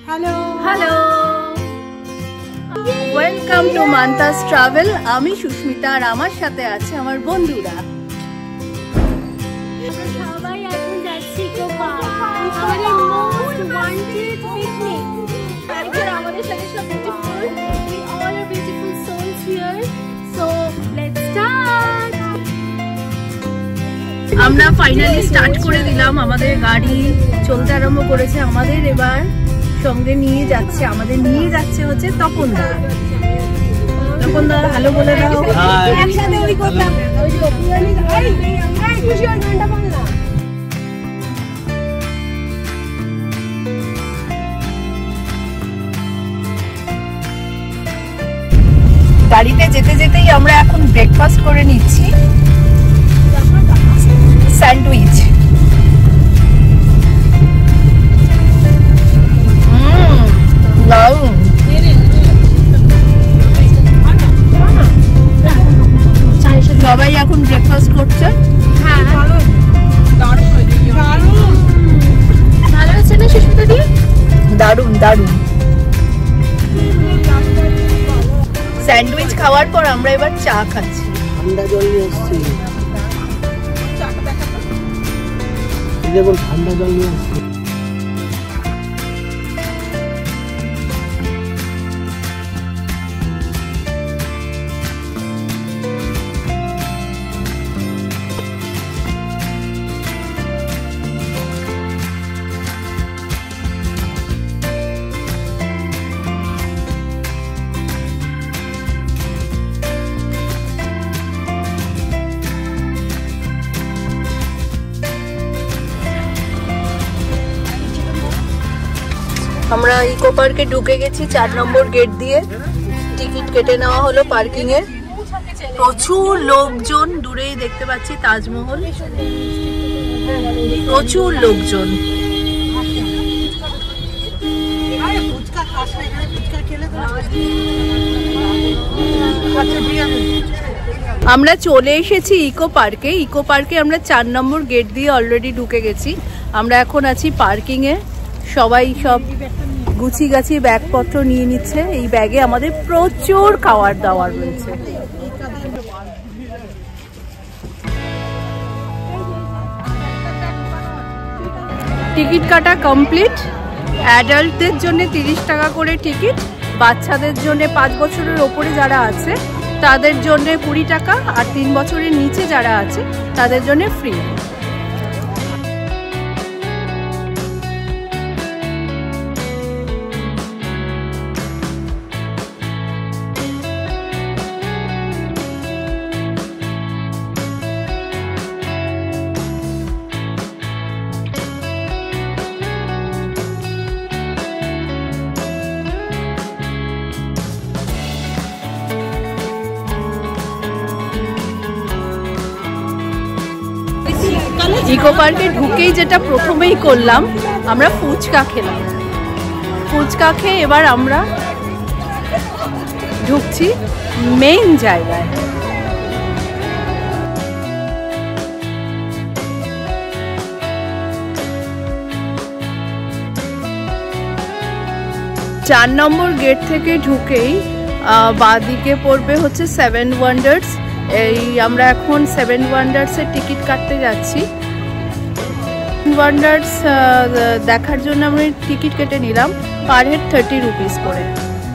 Hello hello, welcome to Mantas travel. আমি সুস্মিতা আর আমার সাথে আছে আমার বন্ধুরা। সবাই এখন যাচ্ছি আমাদের মোস্ট ওয়ান্টেড পিকনিক। আমাদের সাথে সব beautiful, we all are beautiful souls here, so let's start. আমরা ফাইনালি স্টার্ট করে দিলাম, আমাদের গাড়ি চলতে আরম্ভ করেছে। আমাদের এবার সঙ্গে নিয়ে যাচ্ছে হচ্ছে তপনদা। তপনদা হ্যালো বলে দাও। একসাথে ওই করতাম, ওই যে খুশি আর গানটা বাংলা। গাড়িতে যেতে যেতেই আমরা এখন ব্রেকফাস্ট করে নিচ্ছি, স্যান্ডউইচ। সবাই এখন ব্রেকফাস্ট করছে। ভালো হচ্ছে না সুস্মিতা দি? দারুণ দারুণ। স্যান্ডউইচ খাওয়ার পর আমরা এবার চা খাচ্ছি। ঠান্ডা জল নিয়ে আসছি, দেখুন ঠান্ডা জল নিয়ে আসছি। আমরা ইকো পার্কে ঢুকে গেছি 4 নম্বর গেট দিয়ে। টিকিট কেটে নেওয়া হলো পার্কিং এর। প্রচুর লোকজন, দূরেই দেখতে পাচ্ছি তাজমহল, প্রচুর লোকজন। আমরা চলে এসেছি ইকো পার্কে। ইকো পার্কে আমরা 4 নম্বর গেট দিয়ে অলরেডি ঢুকে গেছি। আমরা এখন আছি পার্কিং এ। সবাই সব গুছি গাছি ব্যাগপত্র নিয়ে নিচ্ছে। এই ব্যাগে আমাদের প্রচুর খাবার দাবার রয়েছে। টিকিট কাটা কমপ্লিট। অ্যাডাল্টদের জন্য 30 টাকা করে টিকিট, বাচ্চাদের জন্য 5 বছরের ওপরে যারা আছে তাদের জন্য 20 টাকা, আর 3 বছরের নিচে যারা আছে তাদের জন্য ফ্রি। ইকো পার্কে ঢুকেই যেটা প্রথমেই করলাম, আমরা ফুচকা খেলাম। ফুচকা খেয়ে এবার আমরা ঢুকছি মেইন জায়গায়। চার নম্বর গেট থেকে ঢুকেই বাঁদিকে পড়বে হচ্ছে 7 ওয়ান্ডার্স। এই আমরা এখন 7 ওয়ান্ডার্সের টিকিট কাটতে যাচ্ছি। ওয়ান্ডার্স দেখার জন্য আমরা টিকিট কেটে নিলাম, পার হেড 30 রুপিস করে।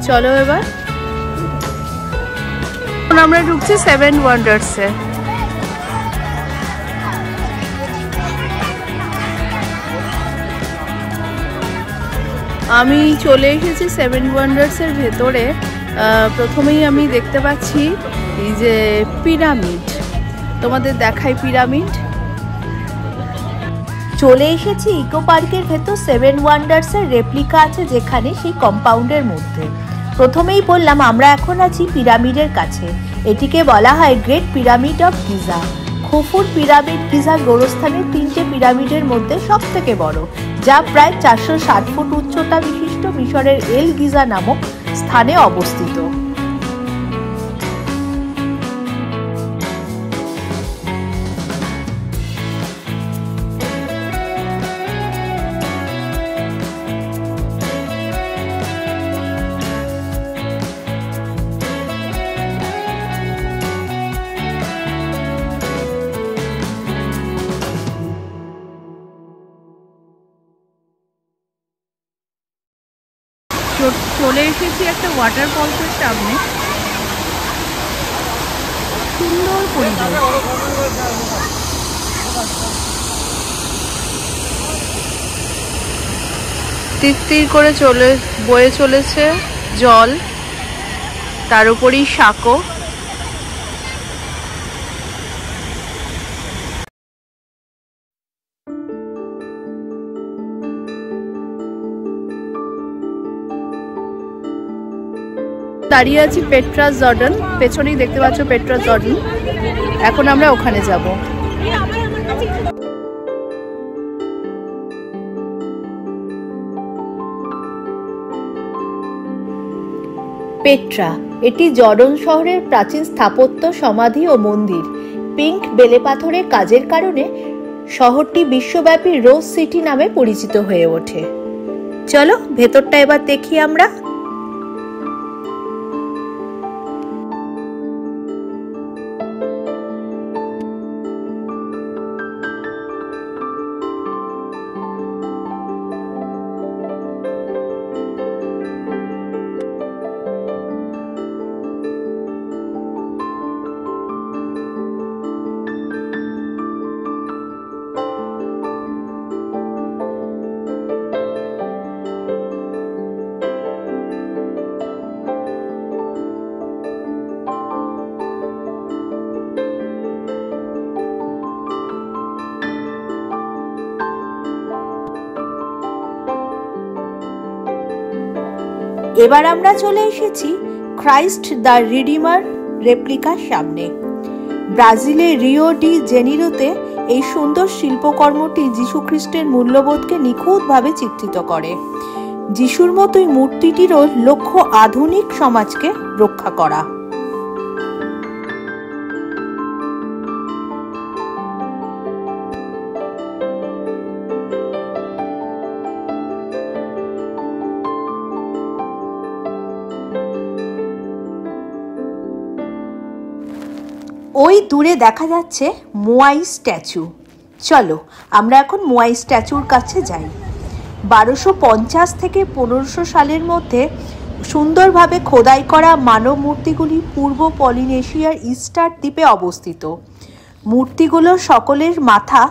চলো এবার আমরা ঢুকছি 7 ওয়ান্ডার্সে। আমি চলে এসেছি 7 ওয়ান্ডার্সের ভেতরে। প্রথমেই আমি দেখতে পাচ্ছি এই যে পিরামিড, তোমাদের দেখাই পিরামিড। চলে এসেছি ইকো পার্কের ভেতর 7 ওয়ান্ডার্সের রেপ্লিকা আছে যেখানে, সেই কম্পাউন্ডের মধ্যে। প্রথমেই বললাম আমরা এখন আছি পিরামিডের কাছে। এটিকে বলা হয় গ্রেট পিরামিড অফ গিজা। খুফুর পিরামিড গিজার গোরস্থানের 3টে পিরামিডের মধ্যে সব থেকে বড়, যা প্রায় 460 ফুট উচ্চতা বিশিষ্ট মিশরের এল গিজা নামক স্থানে অবস্থিত। চলে এসেছি একটা ওয়াটার ফলসের সামনে। সুন্দর পরিবেশ, তীর করে বয়ে চলেছে জল, তার উপরই সাঁকো। দাঁড়িয়ে আছি পেট্রাস জর্ডন, পেছনেই দেখতে পাচ্ছ পেট্রাস জর্ডন। এখন আমরা ওখানে যাব। পেট্রা এটি জর্ডন শহরের প্রাচীন স্থাপত্য, সমাধি ও মন্দির। পিঙ্ক বেলে পাথরের কাজের কারণে শহরটি বিশ্বব্যাপী রোজ সিটি নামে পরিচিত হয়ে ওঠে। চলো ভেতরটা এবার দেখি আমরা। এবার আমরা চলে এসেছি ক্রাইস্ট দ্য রিডিমার রেপ্লিকার সামনে। ব্রাজিলের রিও ডি জেনিরোতে এই সুন্দর শিল্পকর্মটি যীশু খ্রিস্টের মূল্যবোধকে নিখুঁতভাবে চিত্রিত করে। যিশুর মতোই মূর্তিটিরও লক্ষ্য আধুনিক সমাজকে রক্ষা করা। ওই দূরে দেখা যাচ্ছে মোয়াই স্ট্যাচু। চলো আমরা এখন মোয়াই স্ট্যাচুর কাছে যাই। 1250 থেকে 1500 সালের মধ্যে সুন্দরভাবে খোদাই করা মানব মূর্তিগুলি পূর্ব পলিনেশিয়ার ইস্টার দ্বীপে অবস্থিত। মূর্তিগুলোর সকলের মাথা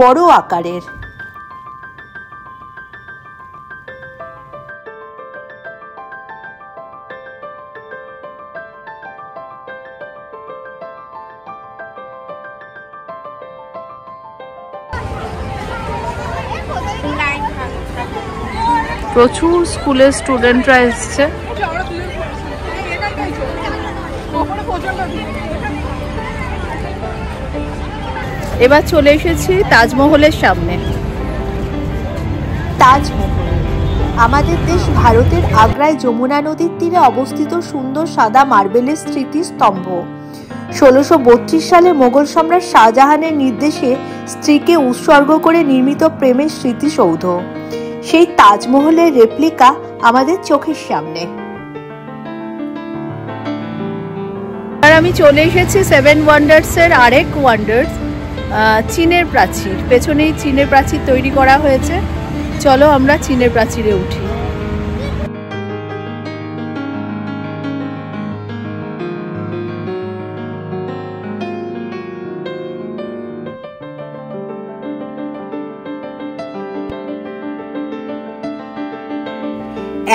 বড় আকারের। প্রচুর স্কুলের স্টুডেন্টরা এসছে। এবার চলে এসেছি তাজমহলের সামনে। তাজমহল আমাদের দেশ ভারতের আগ্রায় যমুনা নদীর তীরে অবস্থিত সুন্দর সাদা মার্বেলের স্মৃতিস্তম্ভ। 1632 সালে মোগল সম্রাট শাহজাহানের নির্দেশে স্ত্রীকে উৎসর্গ করে নির্মিত প্রেমের স্মৃতিসৌধ। সেই তাজমহলের রেপ্লিকা আমাদের চোখের সামনে। আর আমি চলে এসেছি 7 ওয়ান্ডার্স এর আরেক ওয়ান্ডার্স, চীনের প্রাচীর। পেছনেই চীনের প্রাচীর তৈরি করা হয়েছে। চলো আমরা চীনের প্রাচীরে উঠি।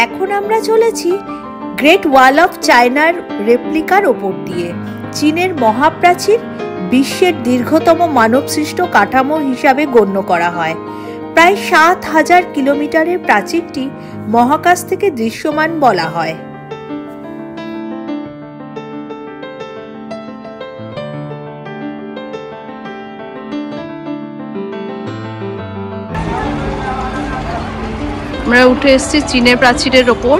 এখন আমরা চলেছি গ্রেট ওয়াল অফ চায়নার রেপ্লিকার ওপর দিয়ে। চীনের মহাপ্রাচীর বিশ্বের দীর্ঘতম মানবসৃষ্ট কাঠামো হিসাবে গণ্য করা হয়। প্রায় 7000 কিলোমিটারের প্রাচীরটি মহাকাশ থেকে দৃশ্যমান বলা হয়। আমরা উঠে এসেছি চীনের প্রাচীরের ওপর।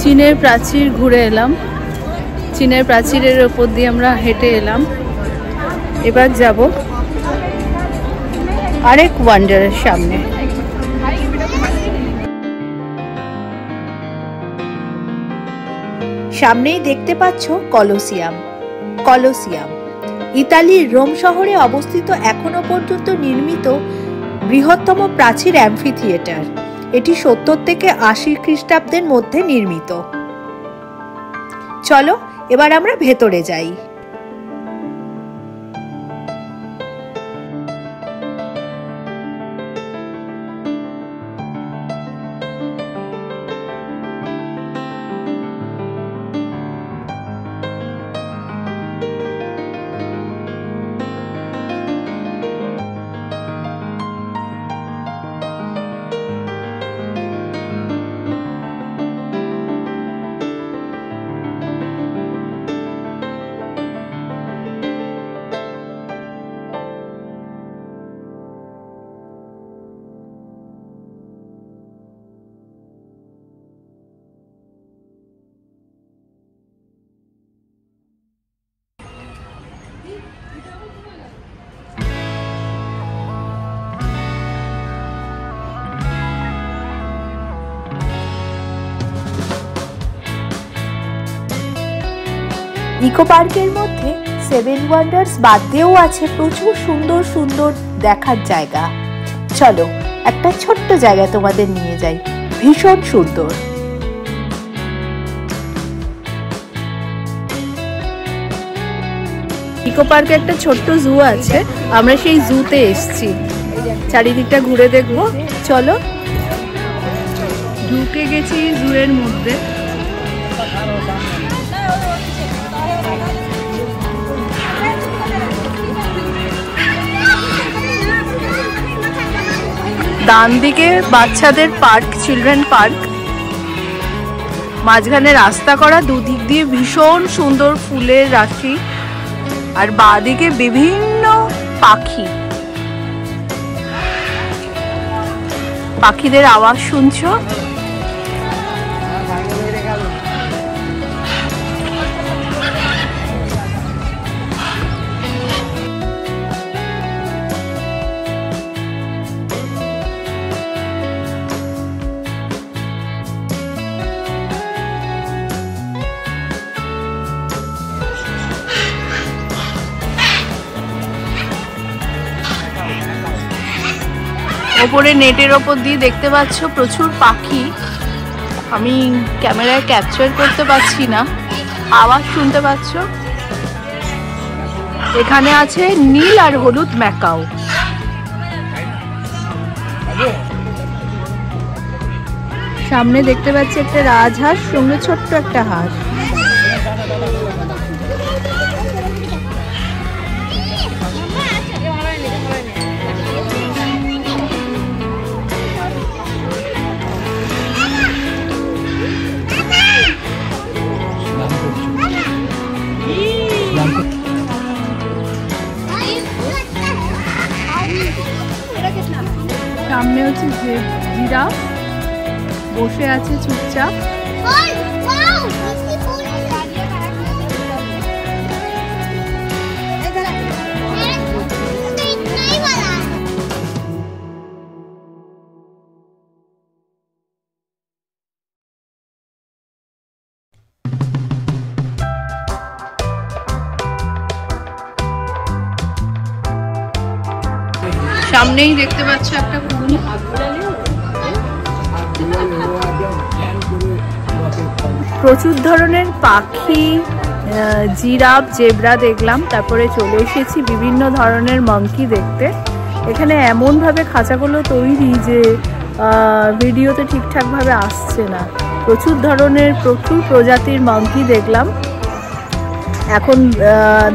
চীনের প্রাচীর ঘুরে এলাম। চীনের প্রাচীরের ওপর দিয়ে আমরা হেঁটে এলাম। এবার যাব আরেক ওয়ান্ডারের সামনে। সামনেই দেখতে পাচ্ছ কলোসিয়াম। কলোসিয়াম ইতালির রোম শহরে অবস্থিত এখনো পর্যন্ত নির্মিত বৃহত্তম প্রাচীর অ্যাম্ফি থিয়েটার। এটি 70 থেকে 80 খ্রিস্টাব্দের মধ্যে নির্মিত। চলো এবার আমরা ভেতরে যাই। ইকো পার্কের মধ্যে 7 ওয়ান্ডার্স বাদ দিয়েও আছে প্রচুর সুন্দর সুন্দর দেখার জায়গা। চলো একটা ছোট্ট জায়গা তোমাদের নিয়ে যাই, ভীষণ সুন্দর। ইকো পার্কে একটা ছোট্ট জু আছে, আমরা সেই জুতে এসেছি, চারিদিকটা ঘুরে দেখবো। চলো, ঢুকে গেছি জুয়ের মধ্যে। ডান দিকে বাচ্চাদের পার্ক, চিলড্রেন পার্ক, মাঝখানে রাস্তা করা, দুদিক দিয়ে ভীষণ সুন্দর ফুলের রাশি, আর বাঁদিকে বিভিন্ন পাখি, পাখিদের আওয়াজ শুনছো। ওপরে নেটের ওপর দিয়ে দেখতে পাচ্ছ প্রচুর পাখি, আমি ক্যামেরায় ক্যাপচার করতে পারছি না, আওয়াজ শুনতে পাচ্ছ। এখানে আছে নীল আর হলুদ ম্যাকাও। সামনে দেখতে পাচ্ছি একটা রাজহাঁস, সঙ্গে ছোট্ট একটা হাঁস। সামনে হচ্ছে জিরাফ, বসে আছে চুপচাপ। সামনেই দেখতে পাচ্ছ একটা ফুল, প্রচুর ধরনের পাখি, জিরাফ, জেব্রা দেখলাম। তারপরে চলে এসেছি বিভিন্ন ধরনের মাংকি দেখতে। এখানে এমনভাবে খাঁচাগুলো তৈরি যে ভিডিওতে ঠিকঠাকভাবে আসছে না। প্রচুর ধরনের, প্রচুর প্রজাতির মাংকি দেখলাম। এখন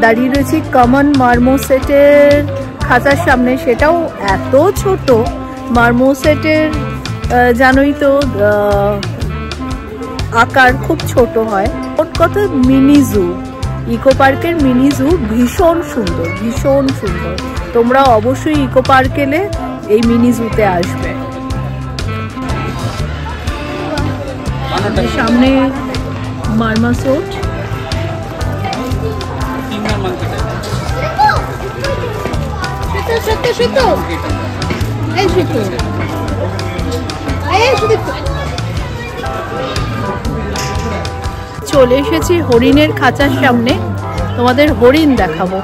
দাঁড়িয়ে রয়েছি কমন মার্মোসেটের খাঁচার সামনে, সেটাও এত ছোট। মার্মোসেটের জানোই তো আকার খুব ছোট হয়। ওর কথা মিনি জু, ইকো পার্কের মিনি জু ভীষণ সুন্দর, ভীষণ সুন্দর। তোমরা অবশ্যই ইকো পার্ক এলে এই মিনি জুতে আসবে। সামনে মার্মোসেট, চলে এসেছি হরিণের খাঁচার সামনে, তোমাদের হরিণ দেখাবো।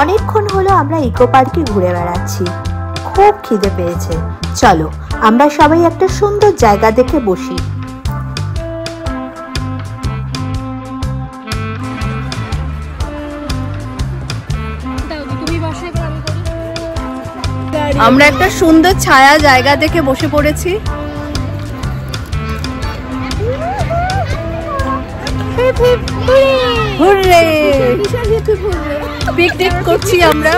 অনেকক্ষণ হলো আমরা ইকো পার্কে ঘুরে বেড়াচ্ছি, খুব খিদে পেয়েছে। চলো আমরা সবাই একটা সুন্দর জায়গা দেখে বসি। আমরা একটা সুন্দর ছায়া জায়গা দেখে বসে পড়েছি। পিকনিক করছি আমরা।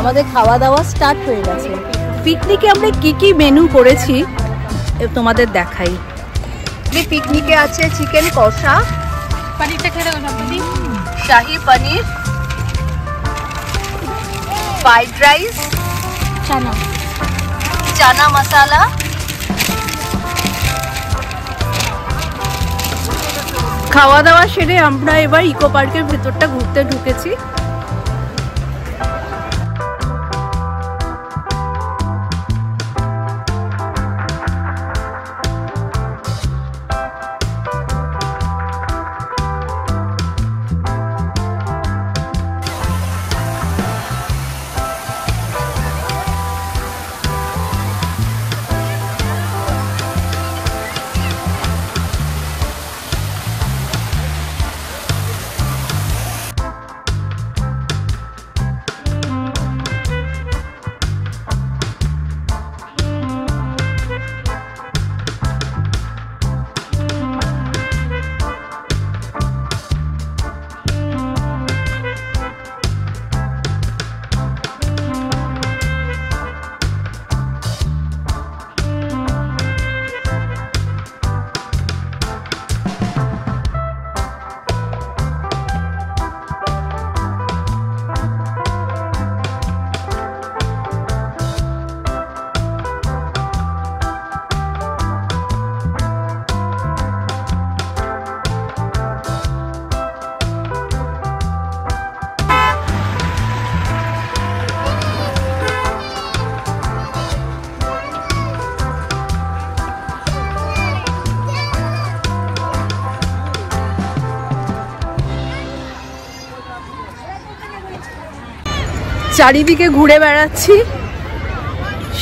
আমাদের খাওয়া দাওয়া স্টার্ট হয়ে গেছে। পিকনিকে আমরা কি কি মেনু করেছি তোমাদের দেখাই। পিকনিকে আছে চিকেন কষা, শাহি পনির, ফ্রাইড রাইস, চানা মশালা, খাওয়া দাওয়া সেরে আমরা এবার ইকো পার্কের ভেতরটা ঘুরতে ঢুকেছি। চারিদিকে ঘুরে বেড়াচ্ছি,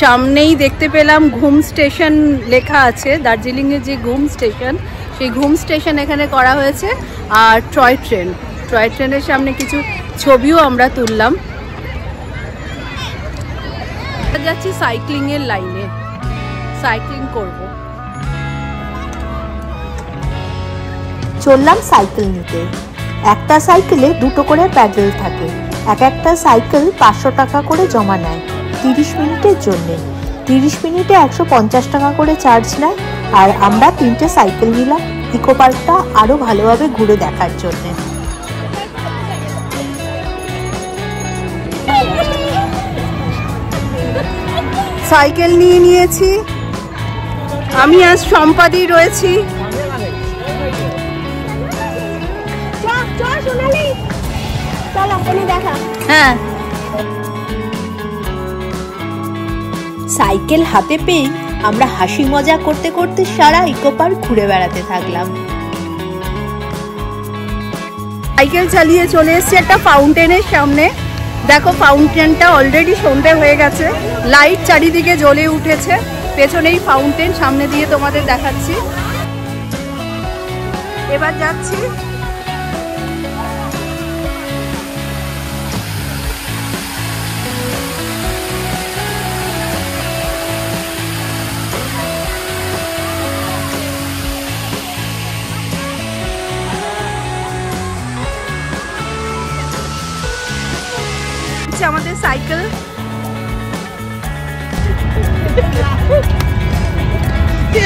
সামনেই দেখতে পেলাম ঘুম স্টেশন লেখা আছে, দার্জিলিংয়ের যে ঘুম স্টেশন, সেই ঘুম স্টেশন এখানে করা হয়েছে। আর টয় ট্রেনের সামনে কিছু ছবিও আমরা তুললাম। যাচ্ছি সাইক্লিংয়ের লাইনে, সাইক্লিং করব। চললাম সাইকেল নিতে। একটা সাইকেলে 2টো করে প্যাডেল থাকে। একটা সাইকেল 500 টাকা করে জমা নেয় 30 মিনিটের জন্য। 30 মিনিটে 150 টাকা করে চার্জ নেয়। আর আমরা 3টে সাইকেল নিলাম ইকো পার্কটা আরো ভালোভাবে ঘুরে দেখার জন্য। সাইকেল নিয়ে নিয়েছি, আমি আজ সম্পাদি রয়েছি। হ্যাঁ, সাইকেল হাতে পেয়ে আমরা হাসি মজা করতে করতে সারা ইকো পার্ক ঘুরে বেড়াতে থাকলাম। সাইকেল চালিয়ে চলে এসেছি একটা ফাউন্টেনের সামনে। দেখো ফাউন্টেনটা অলরেডি সন্ধে হয়ে গেছে, লাইট চারিদিকে জ্বলে উঠেছে। পেছনেই ফাউন্টেন, সামনে দিয়ে তোমাদের দেখাচ্ছি। এবার যাচ্ছি। আমাদের সাইকেল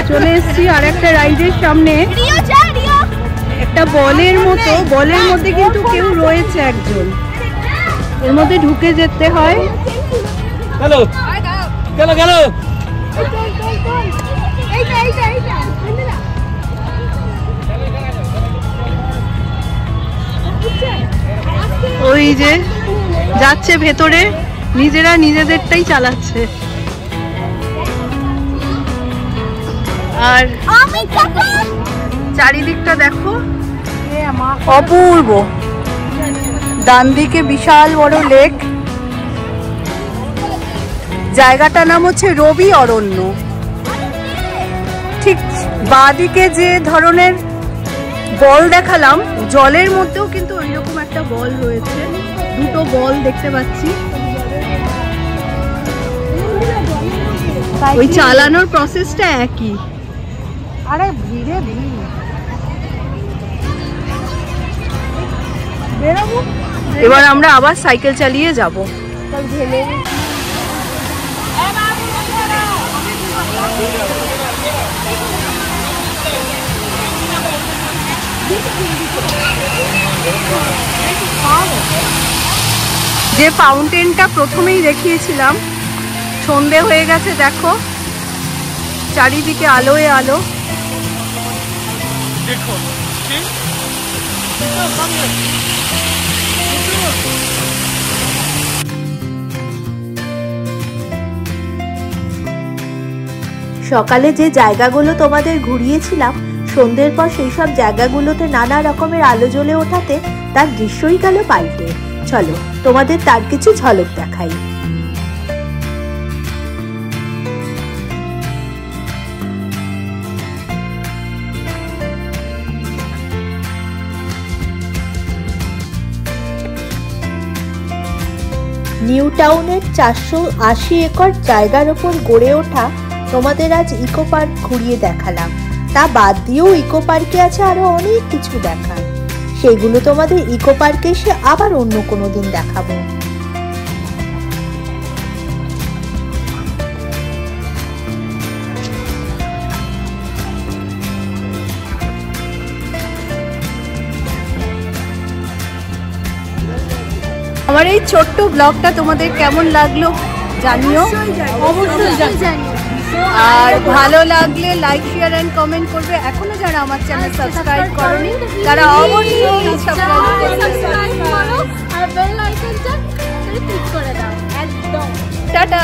চলে এসেছি আর একটা রাইডের সামনে। একটা বলের মধ্যে কিন্তু কেউ রয়েছে একজন, এর মধ্যে ঢুকে যেতে হয়। ওই এই যে যাচ্ছে ভেতরে, নিজেরা নিজেদেরটাই চালাচ্ছে। আর চারিদিকটা দেখো অপূর্ব, ডান দিকে বিশাল বড় লেক, জায়গাটার নাম হচ্ছে রবি অরণ্য। ঠিক বাঁদিকে যে ধরনের বল দেখালাম, জলের মধ্যেও কিন্তু ওইরকম একটা বল রয়েছে, দুটো বল দেখতে পাচ্ছি। ওই চালানোর প্রসেসটা একই। আরে ভিড়ে ভিড়, এবার আমরা আবার সাইকেল চালিয়ে যাব। যে ফাউন্টেনটা প্রথমেই দেখিয়েছিলাম, সন্ধে হয়ে গেছে, দেখো চারিদিকে আলোয় আলো। দেখো সকালে যে জায়গাগুলো তোমাদের ঘুরিয়েছিলাম, সন্ধ্যের পর সেই সব জায়গাগুলোতে নানা রকমের আলো জ্বলে ওঠাতে তার দৃশ্যই গেল পাল্টে। চলো তোমাদের তার কিছু ঝলক দেখাই। নিউ টাউনের 480 একর জায়গার ওপর গড়ে ওঠা তোমাদের আজ ইকো পার্ক ঘুরিয়ে দেখালাম। তা বাদ দিয়েও ইকো পার্কে আছে আরো অনেক কিছু দেখার, সেগুলো তোমাদের ইকো পার্কে এসে আবার অন্য কোনো দিন দেখাবো। আমার এই ছোট্ট ব্লগটা তোমাদের কেমন লাগলো জানিও, অবশ্যই জানিও। আর ভালো লাগলে লাইক, শেয়ার এন্ড কমেন্ট করবে। এখনো যারা আমার চ্যানেল সাবস্ক্রাইব করনি তারা অবশ্যই সাবস্ক্রাইব করো আর বেল আইকনটা ক্লিক করে দাও। একদম টাটা।